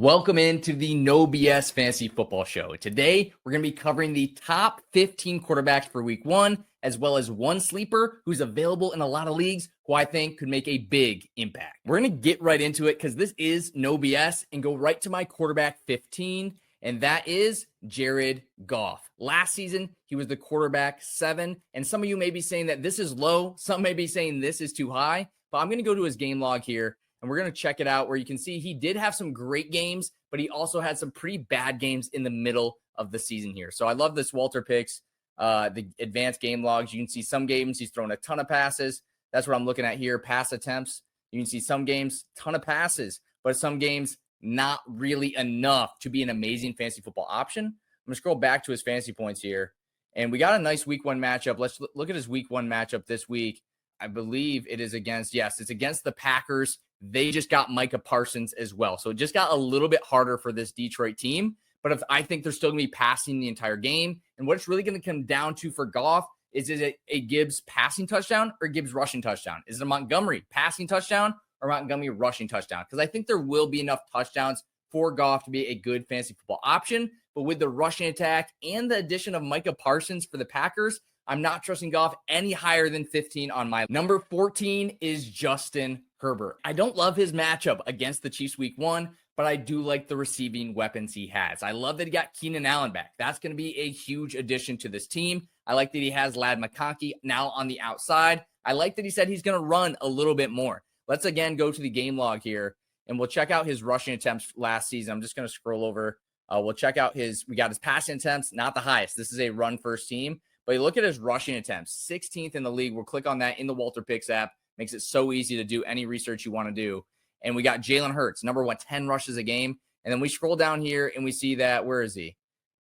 Welcome into the NoBS Fantasy Football Show. Today, we're going to be covering the top 15 quarterbacks for week one, as well as one sleeper who's available in a lot of leagues who I think could make a big impact. We're going to get right into it because this is NoBS and go right to my quarterback 15, and that is Jared Goff. Last season, he was the quarterback 7, and some of you may be saying that this is low. Some may be saying this is too high, but I'm going to go to his game log here. And we're going to check it out where you can see he did have some great games, but he also had some pretty bad games in the middle of the season here. So I love this WalterPicks, the advanced game logs. You can see some games he's thrown a ton of passes. That's what I'm looking at here, pass attempts. You can see some games, ton of passes, but some games not really enough to be an amazing fantasy football option. I'm going to scroll back to his fantasy points here. And we got a nice week one matchup. Let's look at his week one matchup this week. I believe it is against, yes, it's against the Packers. They just got Micah Parsons as well. So it just got a little bit harder for this Detroit team. But I think they're still going to be passing the entire game. And what it's really going to come down to for Goff is it a Gibbs passing touchdown or Gibbs rushing touchdown? Is it a Montgomery passing touchdown or Montgomery rushing touchdown? Because I think there will be enough touchdowns for Goff to be a good fantasy football option. But with the rushing attack and the addition of Micah Parsons for the Packers, I'm not trusting Goff any higher than 15 on my number 14 is Justin Herbert. I don't love his matchup against the Chiefs week one, but I do like the receiving weapons he has. I love that he got Keenan Allen back. That's going to be a huge addition to this team. I like that he has Ladd McConkey now on the outside. I like that he said he's going to run a little bit more. Let's again go to the game log here, and we'll check out his rushing attempts last season. I'm just going to scroll over. We'll check out we got his passing attempts, not the highest. This is a run first team. But you look at his rushing attempts, 16th in the league. We'll click on that in the WalterPicks app. Makes it so easy to do any research you want to do. And we got Jalen Hurts, number 10 rushes a game. And then we scroll down here and we see that, where is he?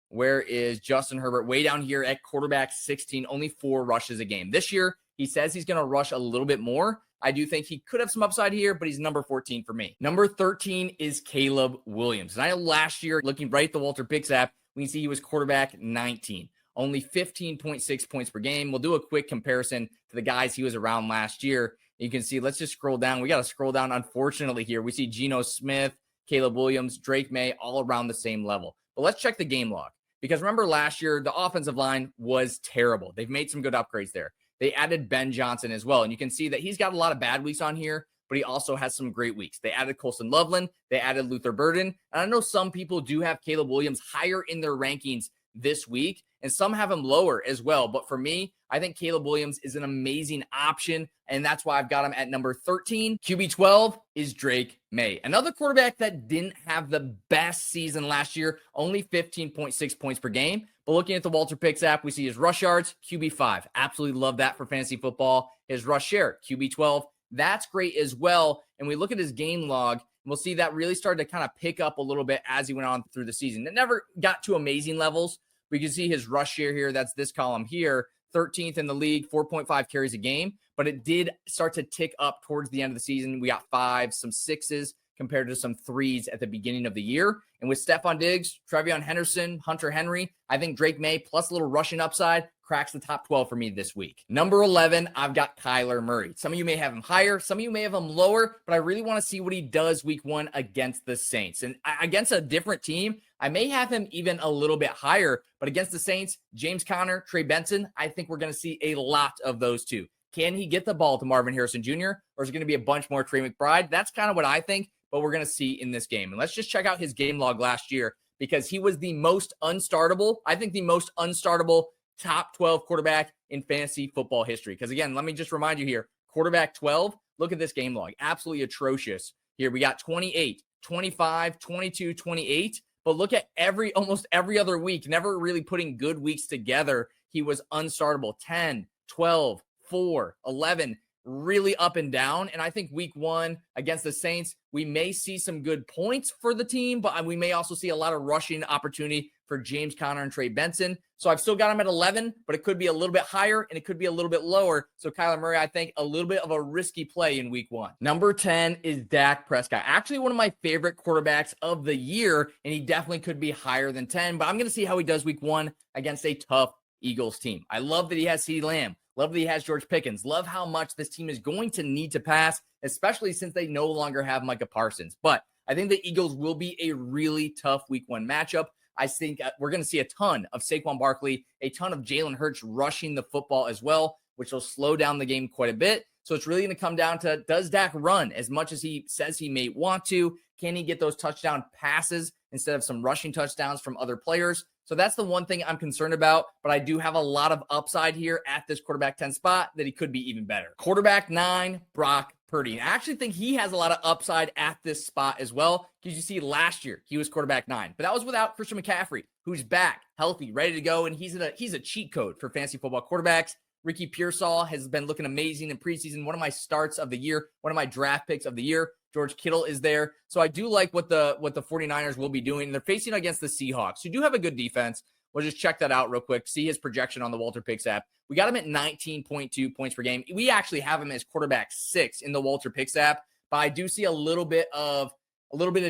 Where is Justin Herbert? Way down here at quarterback 16, only 4 rushes a game. This year, he says he's going to rush a little bit more. I do think he could have some upside here, but he's number 14 for me. Number 13 is Caleb Williams. And I know last year, looking right at the WalterPicks app, we can see he was quarterback 19. Only 15.6 points per game. We'll do a quick comparison to the guys he was around last year. You can see, let's just scroll down. We got to scroll down, unfortunately, here. We see Geno Smith, Caleb Williams, Drake May, all around the same level. But let's check the game log. Because remember last year, the offensive line was terrible. They've made some good upgrades there. They added Ben Johnson as well. And you can see that he's got a lot of bad weeks on here, but he also has some great weeks. They added Colson Loveland. They added Luther Burden. And I know some people do have Caleb Williams higher in their rankings this week, and some have him lower as well. But for me, I think Caleb Williams is an amazing option, and that's why I've got him at number 13. QB 12 is Drake May, another quarterback that didn't have the best season last year, only 15.6 points per game. But looking at the WalterPicks app, we see his rush yards, QB 5. Absolutely love that for fantasy football. His rush share, QB 12. That's great as well. And we look at his game log, we'll see that really started to kind of pick up a little bit as he went on through the season. It never got to amazing levels. We can see his rush share here. That's this column here, 13th in the league, 4.5 carries a game. But it did start to tick up towards the end of the season. We got 5s, some 6s compared to some 3s at the beginning of the year. And with Stephon Diggs, Trevion Henderson, Hunter Henry, I think Drake May plus a little rushing upside cracks the top 12 for me this week. Number 11, I've got Kyler Murray. Some of you may have him higher. Some of you may have him lower, but I really want to see what he does week one against the Saints. And against a different team, I may have him even a little bit higher, but against the Saints, James Conner, Trey Benson, I think we're going to see a lot of those two. Can he get the ball to Marvin Harrison Jr., or is it going to be a bunch more Trey McBride? That's kind of what I think, but we're going to see in this game. And let's just check out his game log last year, because he was the most unstartable, I think the most unstartable top 12 quarterback in fantasy football history. Because again, let me just remind you here, quarterback 12, look at this game log. Absolutely atrocious. Here we got 28, 25, 22, 28. But look at almost every other week, never really putting good weeks together. He was unstartable. 10, 12, 4, 11, really up and down. And I think week one against the Saints, we may see some good points for the team, but we may also see a lot of rushing opportunity for James Conner and Trey Benson. So I've still got him at 11, but it could be a little bit higher and it could be a little bit lower. So Kyler Murray, I think a little bit of a risky play in week one. Number 10 is Dak Prescott. Actually, one of my favorite quarterbacks of the year, and he definitely could be higher than 10, but I'm going to see how he does week one against a tough Eagles team. I love that he has CeeDee Lamb. Love that he has George Pickens. Love how much this team is going to need to pass, especially since they no longer have Micah Parsons. But I think the Eagles will be a really tough week 1 matchup. I think we're going to see a ton of Saquon Barkley, a ton of Jalen Hurts rushing the football as well, which will slow down the game quite a bit. So it's really going to come down to, does Dak run as much as he says he may want to? Can he get those touchdown passes instead of some rushing touchdowns from other players? So that's the one thing I'm concerned about, but I do have a lot of upside here at this quarterback 10 spot that he could be even better. Quarterback 9, Brock Purdy. And I actually think he has a lot of upside at this spot as well, because you see last year he was quarterback 9, but that was without Christian McCaffrey, who's back, healthy, ready to go, and he's a cheat code for fantasy football quarterbacks. Ricky Pearsall has been looking amazing in preseason, one of my starts of the year, one of my draft picks of the year. George Kittle is there. So I do like what the 49ers will be doing. They're facing against the Seahawks, who do have a good defense. We'll just check that out real quick, see his projection on the WalterPicks app. We got him at 19.2 points per game. We actually have him as quarterback 6 in the WalterPicks app, but I do see a little bit of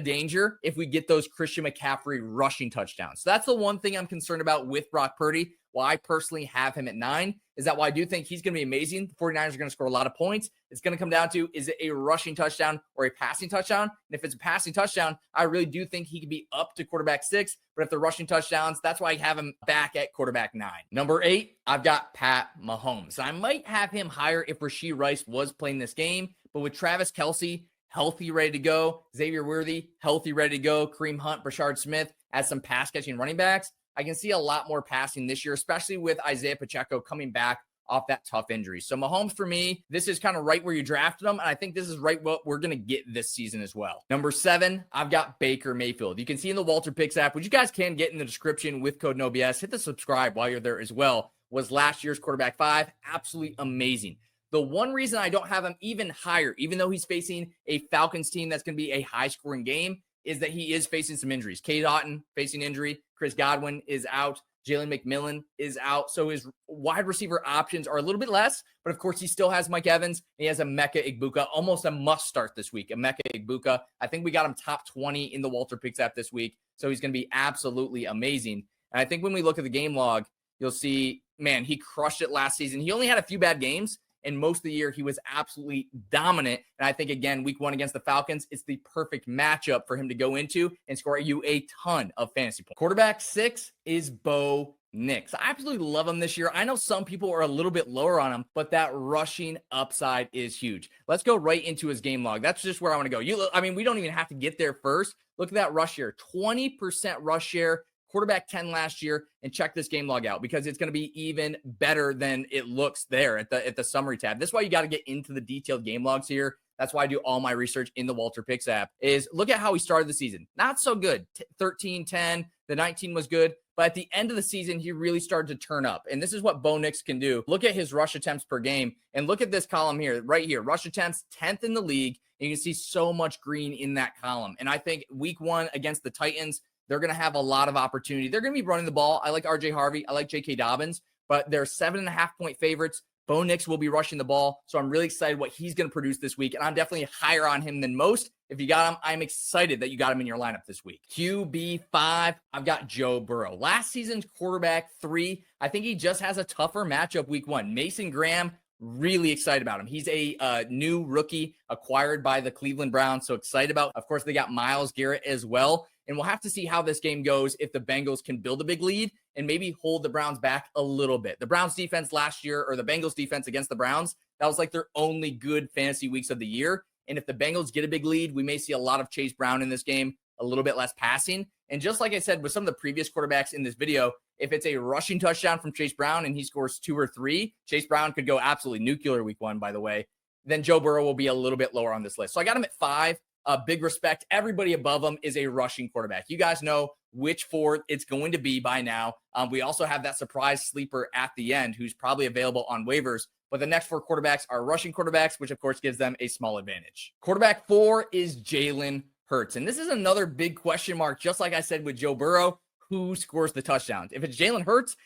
danger if we get those Christian McCaffrey rushing touchdowns. So that's the one thing I'm concerned about with Brock Purdy. Why I personally have him at 9 is that while I do think he's going to be amazing, the 49ers are going to score a lot of points. It's going to come down to, is it a rushing touchdown or a passing touchdown? And if it's a passing touchdown, I really do think he could be up to quarterback 6. But if they're rushing touchdowns, that's why I have him back at quarterback 9. Number 8, I've got Pat Mahomes. I might have him higher if Rashee Rice was playing this game, but with Travis Kelce healthy, ready to go, Xavier Worthy healthy, ready to go, Kareem Hunt, Brashard Smith as some pass catching running backs, I can see a lot more passing this year, especially with Isaiah Pacheco coming back off that tough injury. So Mahomes, for me, this is kind of right where you drafted him, and I think this is right what we're going to get this season as well. Number 7, I've got Baker Mayfield. You can see in the WalterPicks app, which you guys can get in the description with code NoBS, hit the subscribe while you're there as well, was last year's quarterback 5. Absolutely amazing. The one reason I don't have him even higher, even though he's facing a Falcons team that's going to be a high-scoring game, is that he is facing some injuries. Cade Otton facing injury. Chris Godwin is out. Jalen McMillan is out. So his wide receiver options are a little bit less, but of course he still has Mike Evans. And he has Emeka Egbuka, almost a must start this week. Emeka Egbuka, I think we got him top 20 in the WalterPicks app this week. So he's going to be absolutely amazing. And I think when we look at the game log, you'll see, man, he crushed it last season. He only had a few bad games, and most of the year, he was absolutely dominant. And I think, again, week 1 against the Falcons, it's the perfect matchup for him to go into and score you a ton of fantasy points. Quarterback 6 is Bo Nix. I absolutely love him this year. I know some people are a little bit lower on him, but that rushing upside is huge. Let's go right into his game log. That's just where I want to go. We don't even have to get there first. Look at that rush share, 20% rush share. Quarterback 10 last year, and check this game log out because it's going to be even better than it looks there at the summary tab. That's why you got to get into the detailed game logs here. That's why I do all my research in the WalterPicks app, is look at how he started the season. Not so good. 13-10, the 19 was good, but at the end of the season, he really started to turn up. And this is what Bo Nix can do. Look at his rush attempts per game, and look at this column here, right here. Rush attempts, 10th in the league, and you can see so much green in that column. And I think week 1 against the Titans, they're going to have a lot of opportunity. They're going to be running the ball. I like RJ Harvey. I like J.K. Dobbins, but they're 7.5-point favorites. Bo Nix will be rushing the ball, so I'm really excited what he's going to produce this week, and I'm definitely higher on him than most. If you got him, I'm excited that you got him in your lineup this week. QB5, I've got Joe Burrow. Last season's quarterback 3, I think he just has a tougher matchup week 1. Mason Graham, really excited about him. He's a new rookie acquired by the Cleveland Browns, so excited about. Of course, they got Myles Garrett as well. And we'll have to see how this game goes if the Bengals can build a big lead and maybe hold the Browns back a little bit. The Browns defense last year, or the Bengals defense against the Browns, that was like their only good fantasy weeks of the year. And if the Bengals get a big lead, we may see a lot of Chase Brown in this game, a little bit less passing. And just like I said with some of the previous quarterbacks in this video, if it's a rushing touchdown from Chase Brown and he scores 2 or 3, Chase Brown could go absolutely nuclear week 1, by the way, then Joe Burrow will be a little bit lower on this list. So I got him at 5. Big respect. Everybody above him is a rushing quarterback. You guys know which 4 it's going to be by now. We also have that surprise sleeper at the end who's probably available on waivers. But the next 4 quarterbacks are rushing quarterbacks, which of course gives them a small advantage. Quarterback 4 is Jalen Hurts. And this is another big question mark, just like I said with Joe Burrow. Who scores the touchdowns? If it's Jalen Hurts,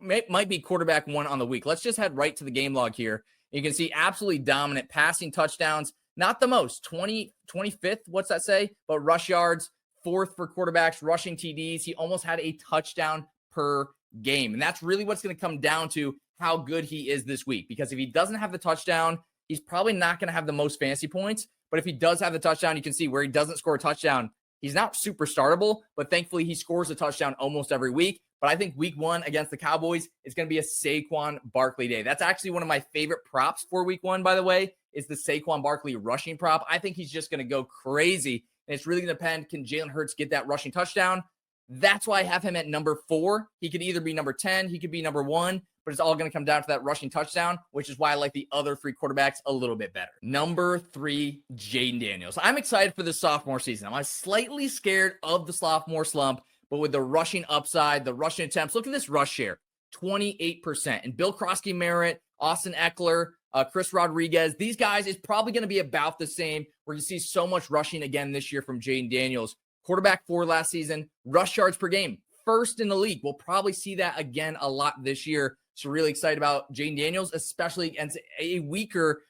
might be quarterback 1 on the week. Let's just head right to the game log here. You can see absolutely dominant passing touchdowns. Not the most, 25th, what's that say? But rush yards, 4th for quarterbacks, rushing TDs. He almost had a touchdown per game. And that's really what's going to come down to how good he is this week. Because if he doesn't have the touchdown, he's probably not going to have the most fantasy points. But if he does have the touchdown, you can see where he doesn't score a touchdown, he's not super startable, but thankfully he scores a touchdown almost every week. But I think week 1 against the Cowboys is going to be a Saquon Barkley day. That's actually one of my favorite props for week 1, by the way, is the Saquon Barkley rushing prop. I think he's just going to go crazy. And it's really going to depend, can Jalen Hurts get that rushing touchdown? That's why I have him at number 4. He could either be number 10, he could be number 1, but it's all going to come down to that rushing touchdown, which is why I like the other 3 quarterbacks a little bit better. Number 3, Jaden Daniels. I'm excited for the sophomore season. I'm slightly scared of the sophomore slump, but with the rushing upside, the rushing attempts, look at this rush share, 28%. And Bill Krosky-Merritt, Austin Eckler, Chris Rodriguez, these guys is probably going to be about the same, where you see so much rushing again this year from Jaden Daniels. Quarterback 4 last season, rush yards per game, first in the league. We'll probably see that again a lot this year. So really excited about Jaden Daniels, especially against a weaker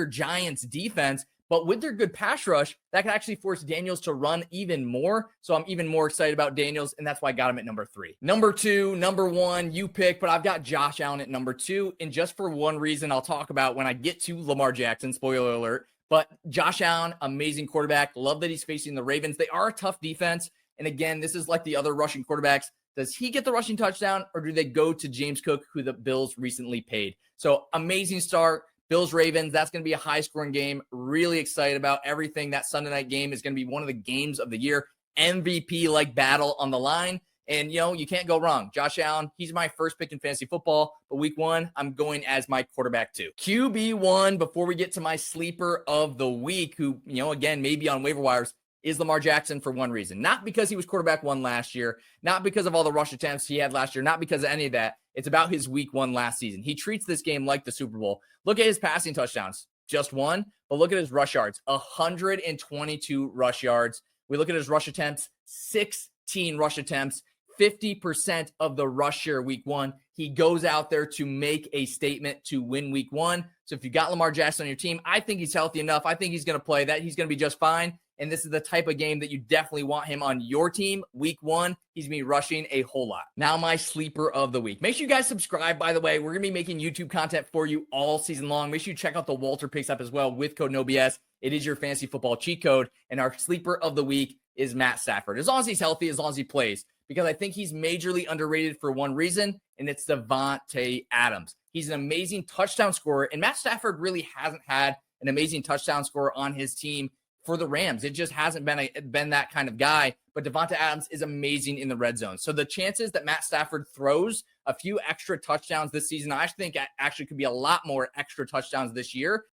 Giants defense. But with their good pass rush, that could actually force Daniels to run even more. So I'm even more excited about Daniels, and that's why I got him at number 3. Number 2, number 1, you pick, but I've got Josh Allen at number 2. And just for one reason I'll talk about when I get to Lamar Jackson, spoiler alert. But Josh Allen, amazing quarterback. Love that he's facing the Ravens. They are a tough defense. And again, this is like the other rushing quarterbacks. Does he get the rushing touchdown, or do they go to James Cook, who the Bills recently paid? So amazing start. Bills Ravens, that's going to be a high-scoring game. Really excited about everything. That Sunday night game is going to be one of the games of the year. MVP-like battle on the line. And, you can't go wrong. Josh Allen, he's my first pick in fantasy football. But week 1, I'm going as my quarterback 2. QB1, before we get to my sleeper of the week, who, again, maybe on waiver wires, is Lamar Jackson for one reason. Not because he was quarterback 1 last year, not because of all the rush attempts he had last year, not because of any of that. It's about his week 1 last season. He treats this game like the Super Bowl. Look at his passing touchdowns, just 1, but look at his rush yards, 122 rush yards. We look at his rush attempts, 16 rush attempts, 50% of the rush share week 1. He goes out there to make a statement to win week 1. So if you got Lamar Jackson on your team, I think he's healthy enough. I think he's going to play that. He's going to be just fine. And this is the type of game that you definitely want him on your team. Week 1, he's going to be rushing a whole lot. Now, my sleeper of the week. Make sure you guys subscribe, by the way. We're going to be making YouTube content for you all season long. Make sure you check out the WalterPicks app as well with code NoBS. It is your fantasy football cheat code. And our sleeper of the week is Matt Stafford. As long as he's healthy, as long as he plays. Because I think he's majorly underrated for one reason, and it's Davante Adams. He's an amazing touchdown scorer, and Matt Stafford really hasn't had an amazing touchdown scorer on his team for the Rams. It just hasn't been that kind of guy, but Davante Adams is amazing in the red zone. So the chances that Matt Stafford throws a few extra touchdowns this season, I think actually could be a lot more extra touchdowns this year,